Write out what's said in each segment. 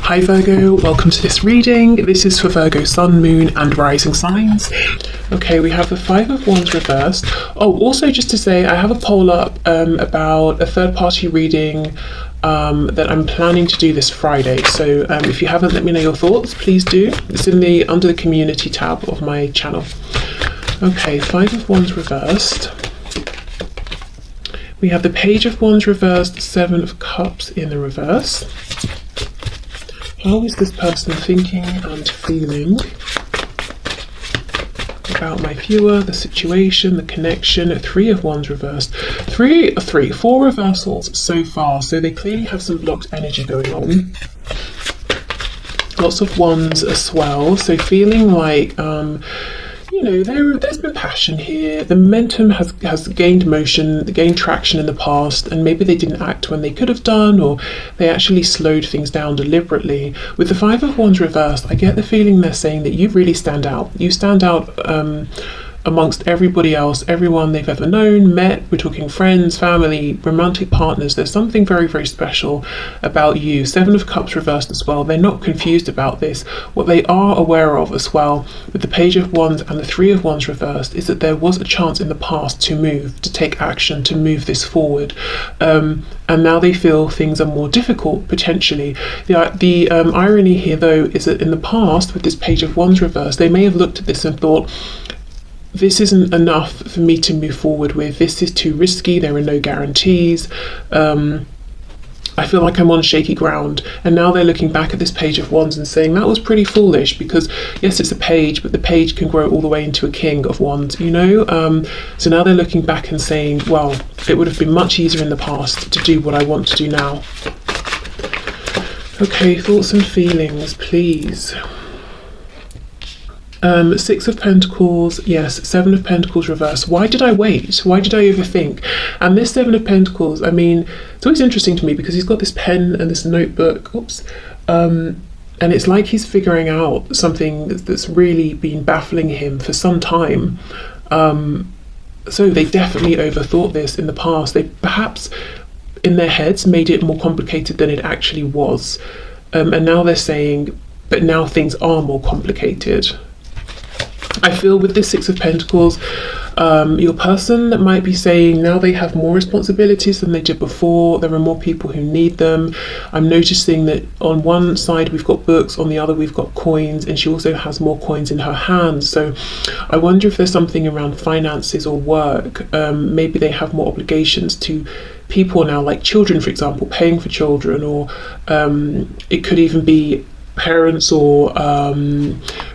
Hi Virgo, welcome to this reading. This is for Virgo Sun, Moon and Rising signs. Okay, we have the Five of Wands reversed. Oh, also just to say, I have a poll up about a third-party reading that I'm planning to do this Friday. So if you haven't let me know your thoughts, please do. It's in the under the community tab of my channel. Okay, Five of Wands reversed. We have the Page of Wands reversed, Seven of Cups in the reverse. How is this person thinking and feeling about my viewer, the situation, the connection? Three of Wands reversed. Four reversals so far. So they clearly have some blocked energy going on. Lots of Wands as well. So feeling like, you know, there's been passion here. The momentum has gained motion, gained traction in the past, and maybe they didn't act when they could have done, or they actually slowed things down deliberately. With the Five of Wands reversed, I get the feeling they're saying that you really stand out. You stand out amongst everybody else, everyone they've ever known, met. We're talking friends, family, romantic partners. There's something very, very special about you. Seven of Cups reversed as well. They're not confused about this. What they are aware of as well with the Page of Wands and the Three of Wands reversed is that there was a chance in the past to move, to take action, to move this forward. And now they feel things are more difficult, potentially. The irony here, though, is that in the past, with this Page of Wands reversed, they may have looked at this and thought, this isn't enough for me to move forward with. This is too risky. There are no guarantees. I feel like I'm on shaky ground. And now they're looking back at this Page of Wands and saying that was pretty foolish, because yes, it's a page, but the page can grow all the way into a King of Wands, you know? So now they're looking back and saying, well, it would have been much easier in the past to do what I want to do now. Okay, thoughts and feelings, please. Six of Pentacles, yes. Seven of Pentacles reverse. Why did I wait? Why did I overthink? And this Seven of Pentacles, I mean, it's always interesting to me because he's got this pen and this notebook, and it's like he's figuring out something that's really been baffling him for some time. So they definitely overthought this in the past. They perhaps in their heads made it more complicated than it actually was. And now they're saying, but now things are more complicated. I feel with this Six of Pentacles, your person might be saying now they have more responsibilities than they did before. There are more people who need them. I'm noticing that on one side we've got books, on the other we've got coins, and she also has more coins in her hands. So I wonder if there's something around finances or work. Maybe they have more obligations to people now, like children, for example, paying for children, or it could even be parents or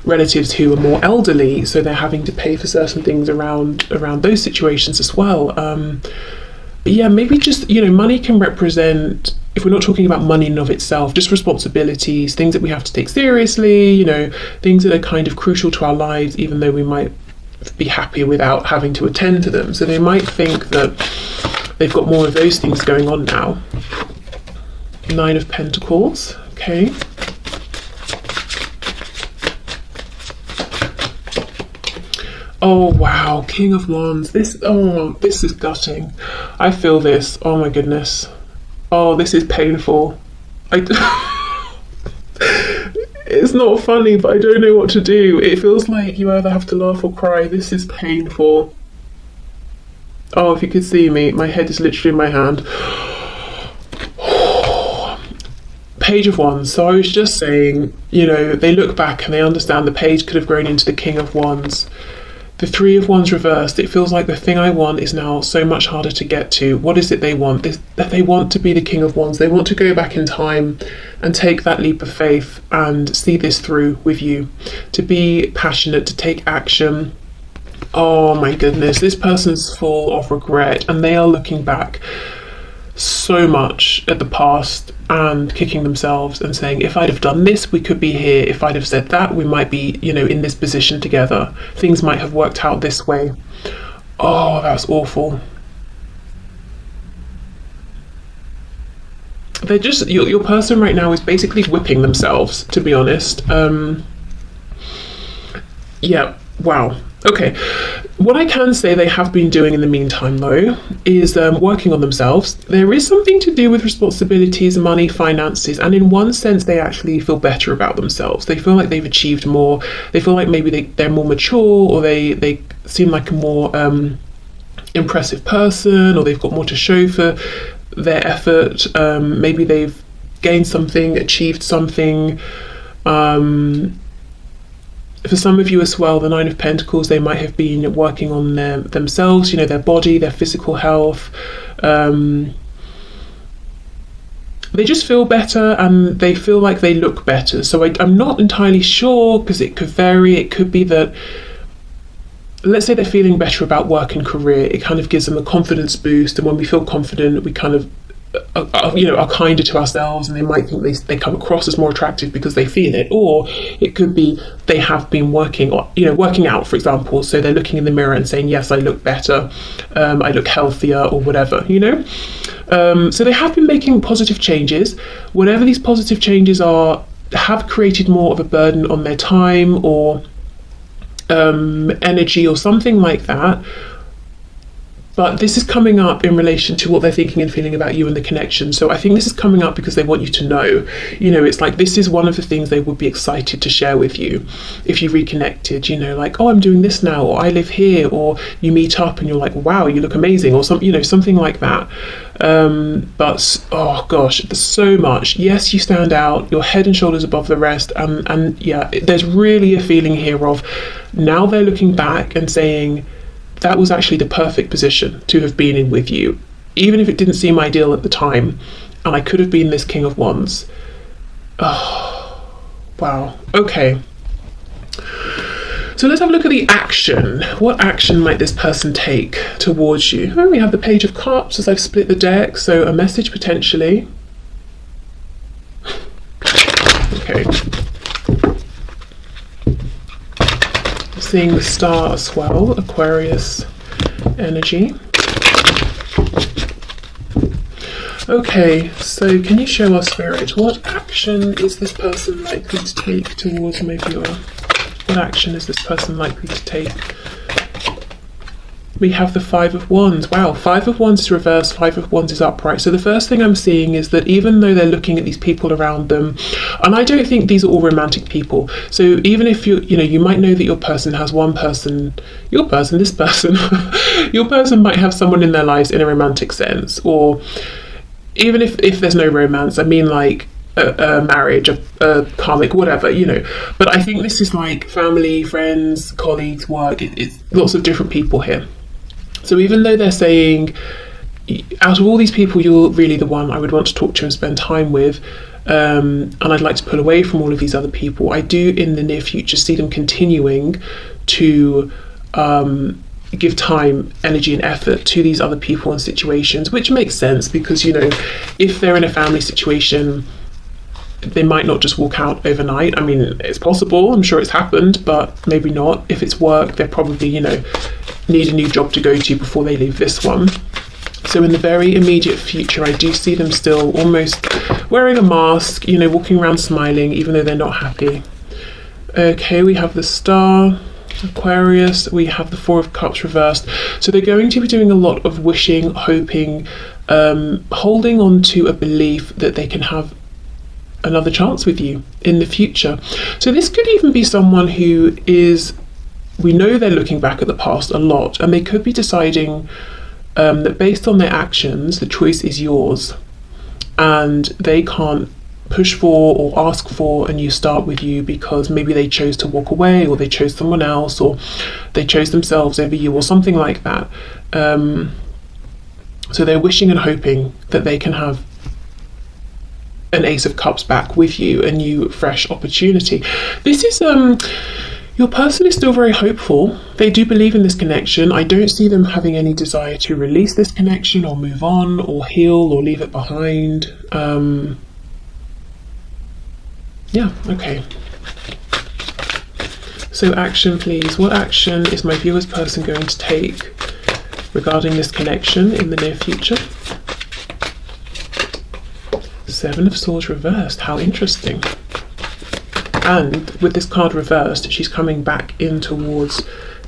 relatives who are more elderly, so they're having to pay for certain things around those situations as well. But yeah, maybe just, you know, money can represent, if we're not talking about money in and of itself, just responsibilities, things that we have to take seriously, you know, things that are kind of crucial to our lives, even though we might be happier without having to attend to them. So they might think that they've got more of those things going on now. Nine of Pentacles, okay. Oh wow, King of Wands. This is gutting. I feel this. Oh my goodness. Oh, this is painful. It's not funny, but I don't know what to do. It feels like you either have to laugh or cry. This is painful. Oh, if you could see me, my head is literally in my hand. Page of Wands. So I was just saying, you know, they look back and they understand the page could have grown into the King of Wands. The Three of Wands reversed. It feels like the thing I want is now so much harder to get to. What is it they want? That they want to be the King of Wands. They want to go back in time and take that leap of faith and see this through with you. To be passionate, to take action. Oh my goodness, this person's full of regret and they are looking back so much at the past and kicking themselves and saying, if I'd have done this, we could be here. If I'd have said that, we might be, you know, in this position together. Things might have worked out this way. Oh, that's awful. They're just, your person right now is basically whipping themselves, to be honest. Yeah, wow. Okay, What I can say they have been doing in the meantime, though, is working on themselves. There is something to do with responsibilities, money, finances, and in one sense, they actually feel better about themselves. They feel like they've achieved more. They feel like maybe they're more mature, or they seem like a more impressive person, or they've got more to show for their effort. Maybe they've gained something, achieved something. For some of you as well, the Nine of Pentacles, they might have been working on themselves, you know, their body, their physical health. They just feel better, and they feel like they look better. So I'm not entirely sure, because it could vary. It could be that, let's say they're feeling better about work and career. It kind of gives them a confidence boost, and when we feel confident, we kind of are kinder to ourselves, and they might think they come across as more attractive because they feel it. Or it could be they have been working out, for example, so they're looking in the mirror and saying, yes, I look better, I look healthier, or whatever, so they have been making positive changes. Whatever these positive changes are, have created more of a burden on their time or energy or something like that. But this is coming up in relation to what they're thinking and feeling about you and the connection. So I think this is coming up because they want you to know. It's like this is one of the things they would be excited to share with you if you reconnected. Like, oh, I'm doing this now, or I live here, or you meet up and you're like, wow, you look amazing, or something like that. But oh gosh, there's so much. Yes, you stand out. You're head and shoulders above the rest. And yeah, there's really a feeling here of now they're looking back and saying, that was actually the perfect position to have been in with you, even if it didn't seem ideal at the time, and I could have been this King of Wands. Oh, wow. Okay. So let's have a look at the action. What action might this person take towards you? Oh, we have the Page of Cups as I've split the deck, so a message potentially. Okay. Seeing the Star as well, Aquarius energy. Okay, so can you show us, Spirit, what action is this person likely to take towards my viewer? What action is this person likely to take? We have the Five of Wands. Wow, Five of Wands is reversed, Five of Wands is upright. So the first thing I'm seeing is that even though they're looking at these people around them, and I don't think these are all romantic people. So even if you might know that your person has this person, your person might have someone in their lives in a romantic sense, or even if there's no romance, I mean like a marriage, a karmic, whatever, But I think this is like family, friends, colleagues, work. It's lots of different people here. So even though they're saying, out of all these people, you're really the one I would want to talk to and spend time with, and I'd like to pull away from all of these other people, I do in the near future see them continuing to give time, energy and effort to these other people and situations, which makes sense because, if they're in a family situation, they might not just walk out overnight. I mean, it's possible, I'm sure it's happened, but maybe not. If it's work, they probably, need a new job to go to before they leave this one. So in the very immediate future, I do see them still almost wearing a mask, walking around smiling, even though they're not happy. Okay, we have the Star, Aquarius, we have the Four of Cups reversed. So they're going to be doing a lot of wishing, hoping, holding on to a belief that they can have another chance with you in the future. So this could even be someone who we know they're looking back at the past a lot, and they could be deciding that based on their actions, the choice is yours, and they can't push for or ask for a new start with you because maybe they chose to walk away, or they chose someone else, or they chose themselves over you, or something like that. So they're wishing and hoping that they can have an Ace of Cups back with you, a new fresh opportunity. This is your person is still very hopeful. They do believe in this connection. I don't see them having any desire to release this connection or move on or heal or leave it behind. Yeah, okay. So action, please. What action is my viewer's person going to take regarding this connection in the near future? Seven of Swords reversed. How interesting. And with this card reversed, she's coming back in towards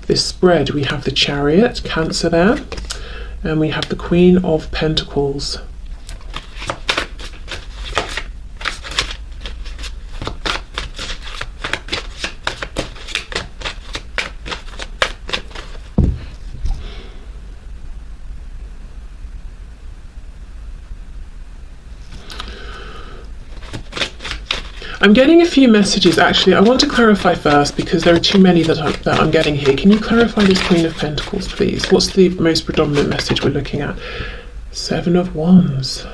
this spread, we have the Chariot, Cancer there, and we have the Queen of Pentacles. I'm getting a few messages. Actually, I want to clarify first because there are too many that I'm getting here. Can you clarify this Queen of Pentacles, please? What's the most predominant message we're looking at? Seven of Wands.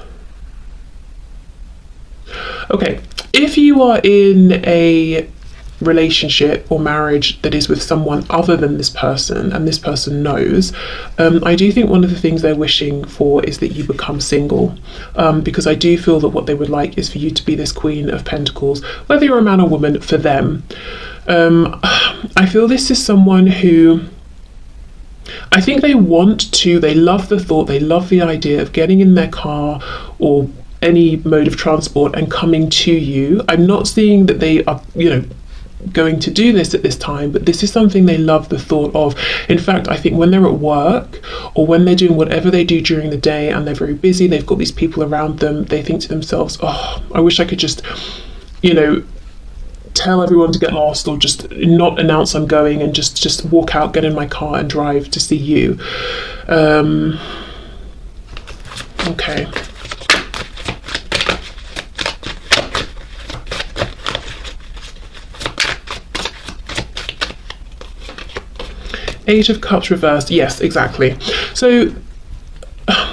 Okay, if you are in a relationship or marriage that is with someone other than this person, and this person knows, I do think one of the things they're wishing for is that you become single, because I do feel that what they would like is for you to be this Queen of Pentacles, whether you're a man or woman, for them. I feel this is someone who, I think they love the thought, they love the idea of getting in their car or any mode of transport and coming to you. I'm not seeing that they are, going to do this at this time, but this is something they love the thought of. In fact, I think when they're at work or when they're doing whatever they do during the day and they're very busy, they've got these people around them, they think to themselves, oh, I wish I could just, tell everyone to get lost, or just not announce I'm going and just walk out, get in my car and drive to see you. Okay. Eight of Cups reversed. Yes, exactly. So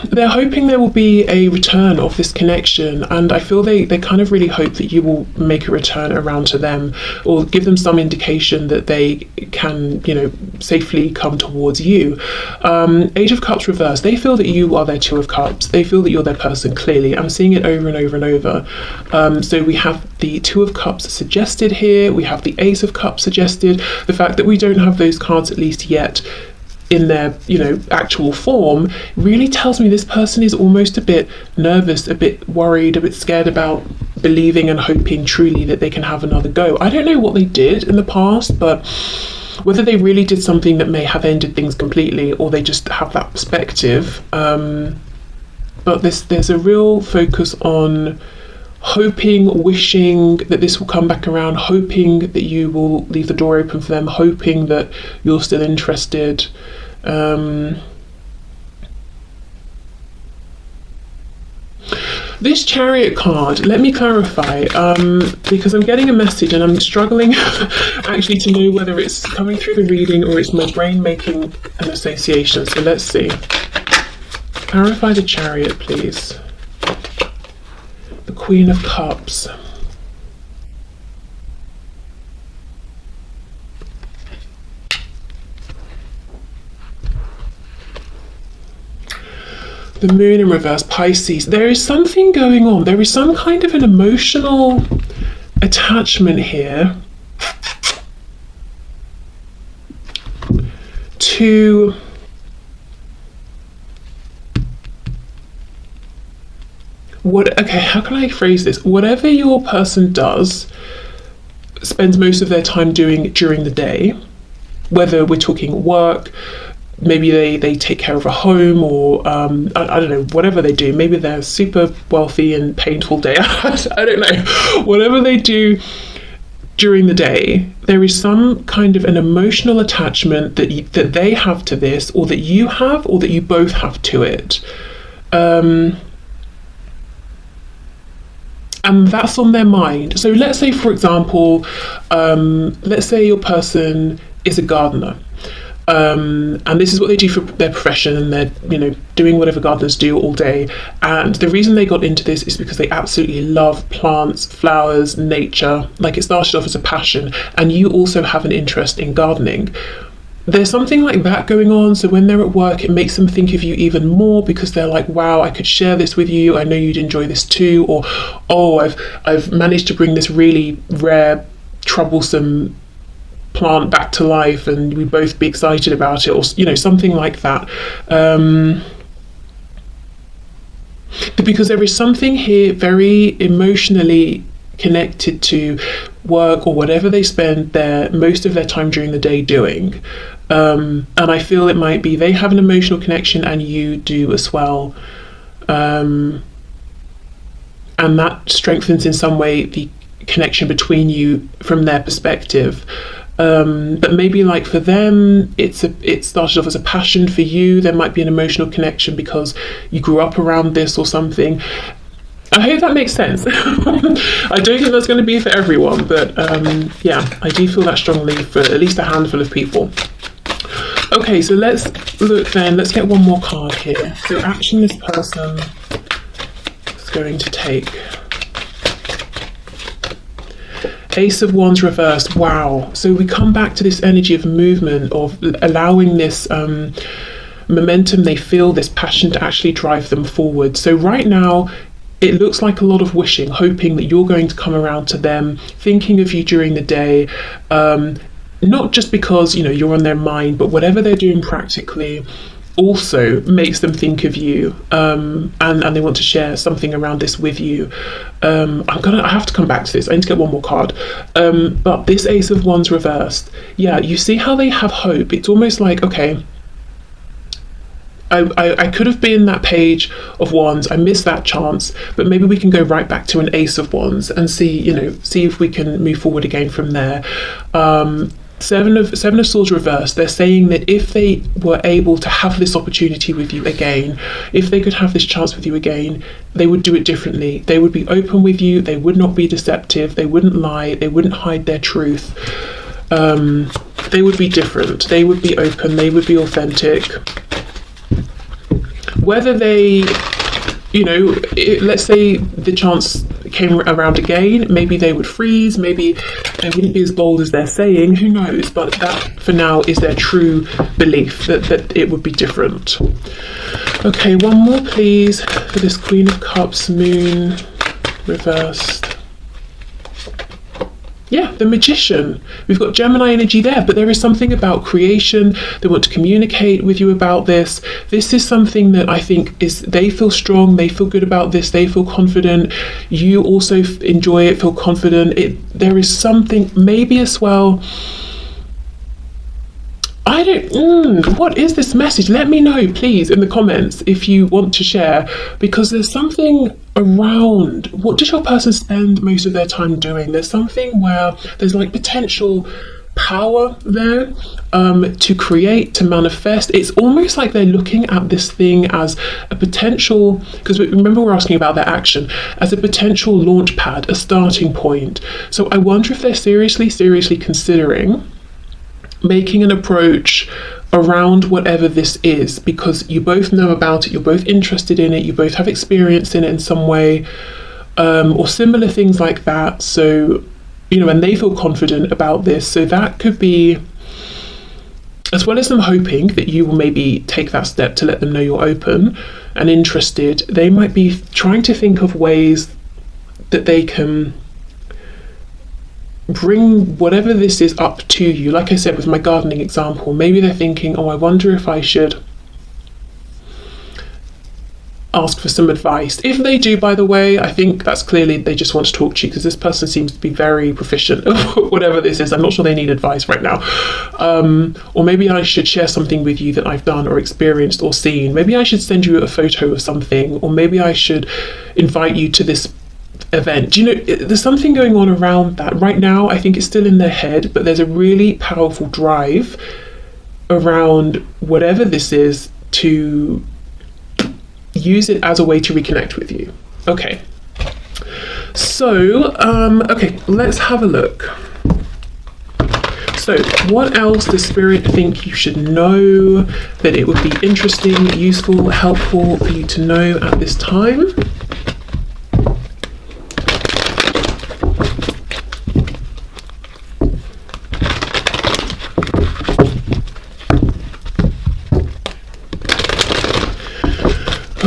they're hoping there will be a return of this connection, and I feel they kind of really hope that you will make a return around to them, or give them some indication that they can, safely come towards you. Eight of Cups reversed. They feel that you are their Two of Cups. They feel that you're their person, clearly. I'm seeing it over and over and over. So we have the Two of Cups suggested here. We have the Ace of Cups suggested. The fact that we don't have those cards, at least yet, in their actual form, really tells me this person is almost a bit nervous, a bit worried, a bit scared about believing and hoping truly that they can have another go. I don't know what they did in the past, but whether they really did something that may have ended things completely, or they just have that perspective, but there's a real focus on hoping, wishing that this will come back around, hoping that you will leave the door open for them, hoping that you're still interested. This Chariot card, let me clarify, because I'm getting a message and I'm struggling actually to know whether it's coming through the reading or it's my brain making an association. So let's see. Clarify the Chariot, please. The Queen of Cups. The Moon in reverse, Pisces. There is something going on. There is some kind of an emotional attachment here to how can I phrase this? Whatever your person does, spends most of their time doing during the day, whether we're talking work, maybe they take care of a home, or I don't know, whatever they do. Maybe they're super wealthy and painful day. I don't know. Whatever they do during the day, there is some kind of an emotional attachment that they have to this, or that you have, or that you both have to it. And that's on their mind. So let's say, for example, let's say your person is a gardener. And this is what they do for their profession, and they're doing whatever gardeners do all day. And the reason they got into this is because they absolutely love plants, flowers, nature. Like, it started off as a passion, and you also have an interest in gardening. There's something like that going on. So when they're at work, it makes them think of you even more, because they're like, wow, I could share this with you, I know you'd enjoy this too. Or, oh, I've managed to bring this really rare, troublesome plant back to life, and we'd both be excited about it, or something like that. Because there is something here very emotionally connected to work, or whatever they spend most of their time during the day doing. And I feel it might be they have an emotional connection and you do as well. And that strengthens in some way the connection between you from their perspective. But maybe like for them, it started off as a passion. For you, there might be an emotional connection because you grew up around this or something. I hope that makes sense. I don't think that's going to be for everyone, but yeah, I do feel that strongly for at least a handful of people. Okay, so let's look then. Let's get one more card here. So action this person is going to take. Ace of Wands reversed. Wow. So we come back to this energy of movement, of allowing this momentum they feel, this passion to actually drive them forward. So right now, it looks like a lot of wishing, hoping that you're going to come around to them, thinking of you during the day, not just because, you know, you're on their mind, but whatever they're doing practically also makes them think of you, and they want to share something around this with you. I have to come back to this. I need to get one more card. But this Ace of Wands reversed, yeah, you see how they have hope. It's almost like, okay, I could have been that Page of Wands, I missed that chance, but maybe we can go right back to an Ace of Wands and see if we can move forward again from there. Seven of Swords reversed. They're saying that if they were able to have this opportunity with you again, if they could have this chance with you again, they would do it differently. They would be open with you. They would not be deceptive. They wouldn't lie. They wouldn't hide their truth. They would be different. They would be open. They would be authentic. Whether they, let's say the chance came around again, maybe they would freeze, maybe they wouldn't be as bold as they're saying, who knows, but that for now is their true belief, that it would be different. Okay, one more please for this Queen of Cups, Moon reversed. Yeah, the Magician. We've got Gemini energy there, but there is something about creation. They want to communicate with you about this. This is something that I think they feel strong, they feel good about this, they feel confident. You also enjoy it, feel confident. There is something, maybe as well, what is this message? Let me know, please, in the comments if you want to share, because there's something around, what does your person spend most of their time doing? There's something where there's like potential power there to create, to manifest. It's almost like they're looking at this thing as a potential, because remember we're asking about their action, as a potential launch pad, a starting point. So I wonder if they're seriously considering making an approach around whatever this is, because you both know about it, you're both interested in it, you both have experience in it in some way, or similar things like that. So, and they feel confident about this. So that could be, as well as them hoping that you will maybe take that step to let them know you're open and interested, they might be trying to think of ways that they can bring whatever this is up to you. Like I said with my gardening example, maybe they're thinking, I wonder if I should ask for some advice. If they do, by the way, I think that's clearly they just want to talk to you, because this person seems to be very proficient whatever this is. I'm not sure they need advice right now. Or maybe I should share something with you that I've done or experienced or seen. Maybe I should send you a photo of something, or maybe I should invite you to this event. There's something going on around that right now. I think it's still in their head, but there's a really powerful drive around whatever this is to use it as a way to reconnect with you. Okay, so okay, let's have a look. So what else does Spirit think you should know that it would be interesting, useful, helpful for you to know at this time?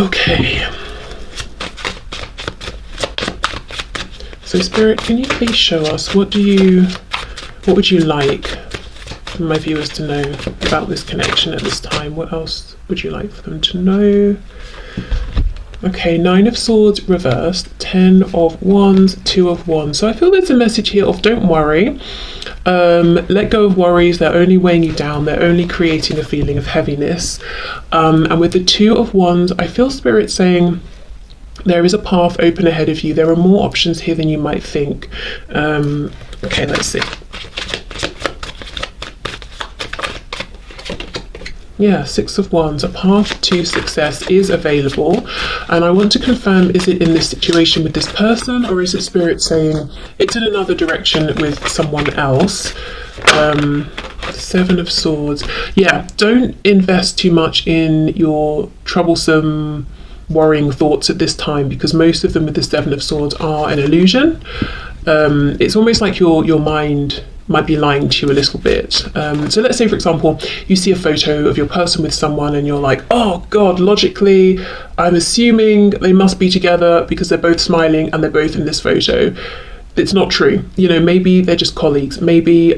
Okay, so Spirit, can you please show us what would you like for my viewers to know about this connection at this time? What else would you like for them to know? Okay, 9 of Swords reversed, 10 of Wands, 2 of Wands. So I feel there's a message here of don't worry. Let go of worries. They're only weighing you down. They're only creating a feeling of heaviness. And with the 2 of Wands, I feel Spirit saying there is a path open ahead of you. There are more options here than you might think. Okay, let's see. Yeah, 6 of Wands, a path to success is available. And I want to confirm, is it in this situation with this person, or is it Spirit saying it's in another direction with someone else? 7 of Swords. Yeah, don't invest too much in your troublesome, worrying thoughts at this time, because most of them with the 7 of Swords are an illusion. It's almost like your mind might be lying to you a little bit. So let's say, for example, you see a photo of your person with someone and you're like, oh God, logically, I'm assuming they must be together because they're both smiling and they're both in this photo. It's not true. You know, maybe they're just colleagues. Maybe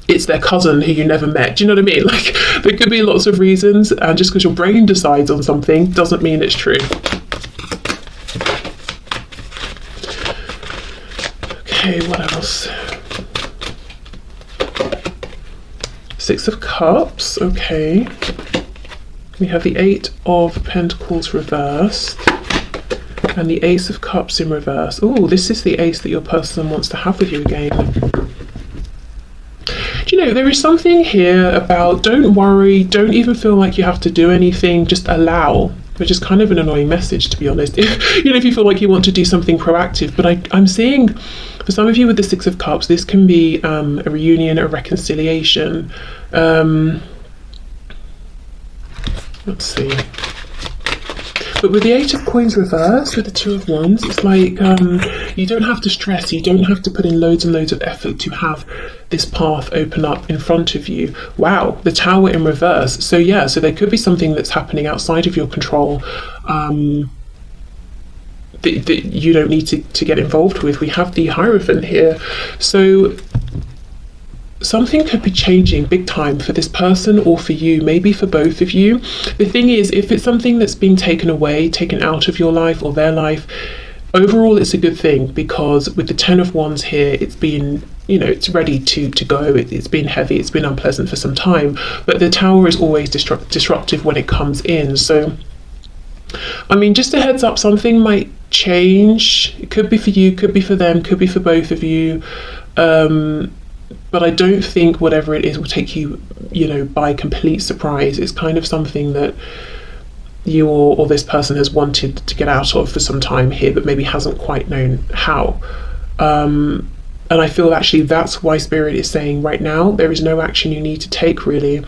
it's their cousin who you never met. Do you know what I mean? Like, there could be lots of reasons, and just because your brain decides on something doesn't mean it's true. Okay, what else? 6 of Cups, okay. We have the 8 of Pentacles reversed and the Ace of Cups in reverse. Oh, this is the ace that your person wants to have with you again. Do you know, there is something here about don't worry, don't even feel like you have to do anything, just allow, which is kind of an annoying message, to be honest. If you feel like you want to do something proactive, but I'm seeing for some of you with the 6 of Cups, this can be a reunion, a reconciliation. Let's see. But with the 8 of Coins reversed, with the 2 of Wands, it's like you don't have to stress, you don't have to put in loads and loads of effort to have this path open up in front of you. Wow, the Tower in reverse. So yeah, so there could be something that's happening outside of your control that you don't need to get involved with. We have the Hierophant here. So something could be changing big time for this person or for you, maybe for both of you. The thing is, if it's something that's being taken away, taken out of your life or their life, overall it's a good thing, because with the 10 of Wands here, it's been, you know, it's ready to go. It's been heavy, it's been unpleasant for some time, but the Tower is always disruptive when it comes in. So I mean, just a heads up, something might change. It could be for you, could be for them, could be for both of you. But I don't think whatever it is will take you, you know, by complete surprise. It's kind of something that you or this person has wanted to get out of for some time here, but maybe hasn't quite known how. And I feel actually that's why Spirit is saying right now there is no action you need to take, really,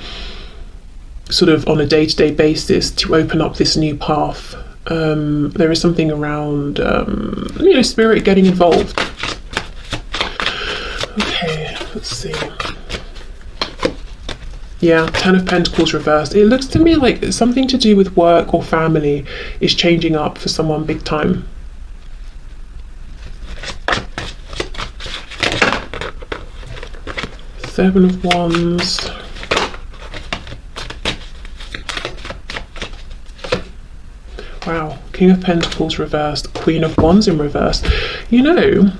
sort of on a day-to-day basis, to open up this new path. There is something around, you know, Spirit getting involved. Okay, let's see. Yeah, 10 of Pentacles reversed. It looks to me like something to do with work or family is changing up for someone big time. Seven of Wands. Wow, King of Pentacles reversed, Queen of Wands in reverse. You know,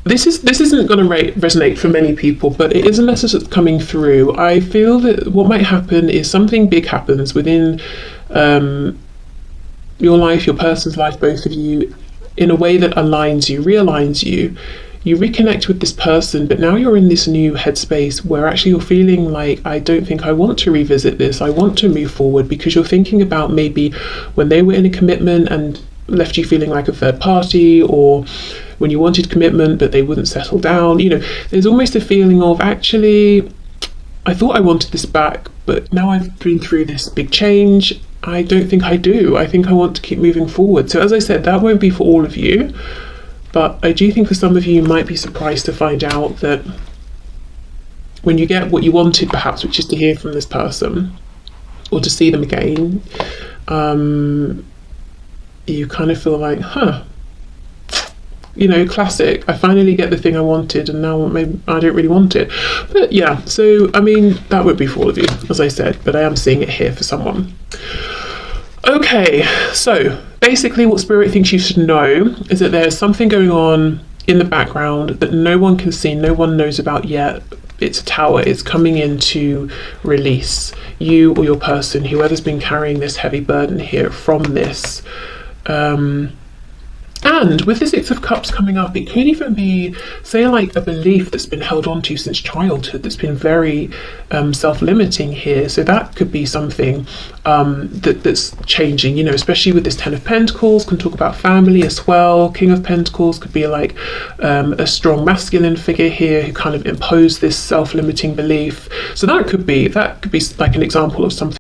this isn't going to resonate for many people, but it is a message that's coming through. I feel that what might happen is something big happens within your life, your person's life, both of you, in a way that aligns you, realigns you. You reconnect with this person, but now you're in this new headspace where actually you're feeling like, I don't think I want to revisit this. I want to move forward, because you're thinking about maybe when they were in a commitment and left you feeling like a third party, or when you wanted commitment but they wouldn't settle down. You know, there's almost a feeling of, actually, I thought I wanted this back, but now I've been through this big change, I don't think I do. I think I want to keep moving forward. So as I said, that won't be for all of you, but I do think for some of you, you might be surprised to find out that when you get what you wanted, perhaps, which is to hear from this person or to see them again, you kind of feel like, you know, classic. I finally get the thing I wanted, and now maybe I don't really want it. But yeah, so I mean, that would be for all of you, as I said, but I am seeing it here for someone. Okay, so basically what Spirit thinks you should know is that there's something going on in the background that no one can see, no one knows about yet. It's a tower. It's coming in to release you or your person, whoever's been carrying this heavy burden here from this. And with the Six of Cups coming up, it could even be, say, like a belief that's been held on to since childhood that's been very self-limiting here. So that could be something that's changing, you know, especially with this Ten of Pentacles, can talk about family as well. King of Pentacles could be like a strong masculine figure here who kind of imposed this self-limiting belief. So that could be like an example of something